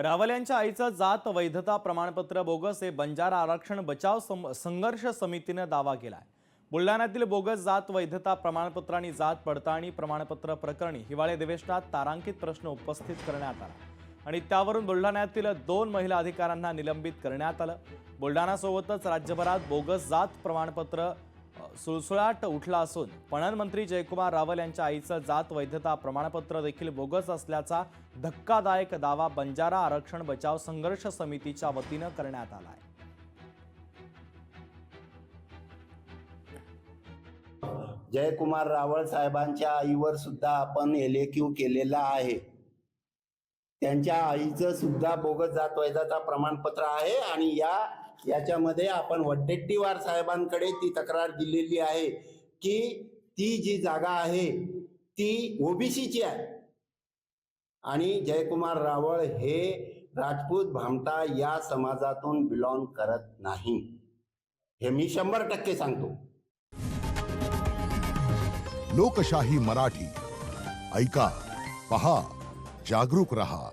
रावल यांच्या आईचं जात वैधता प्रमाणपत्र बोगस हे बंजारा आरक्षण बचाव संघर्ष समितीने दावा केलाय। बुलढाण्यातील बोगस जात वैधता प्रमाणपत्र आणि जात पडताळणी प्रमाणपत्र प्रकरणी हिवाळी अधिवेशनात तारांकित प्रश्न उपस्थित करण्यात आला आणि त्यावरून बुलढाण्यातील 2 महिला अधिकाऱ्यांना निलंबित करण्यात आलं। बुलढाण्यासोबतच राज्यभरात बोगस जात प्रमाणपत्र सुळसुळाट उठला असून पणन मंत्री जयकुमार रावल यांच्या आईचं जात वैधता प्रमाणपत्र देखील बोगस असल्याचा धक्कादायक दावा बंजारा आरक्षण बचाव संघर्ष समितीच्या वतीनं करण्यात आला आहे। जयकुमार रावळ साहेबांच्या आईवर सुद्धा आपण एलएक्यू केलेला आहे। त्यांच्या आईचं सुद्धा बोगस जात वैधता प्रमाणपत्र आहे आणि याच्यामध्ये आपण वड्डेट्टीवार साहेबांकडे ती तक्रार दिलेली आहे की ती जी जागा आहे ती ओबीसीची आहे आणि जयकुमार रावळ हे राजपूत भामटा या समाजातून बिलॉंग करत नाही, हे मी 100% सांगतो। लोकशाही मराठी ऐका, पहा, जागरूक रहा।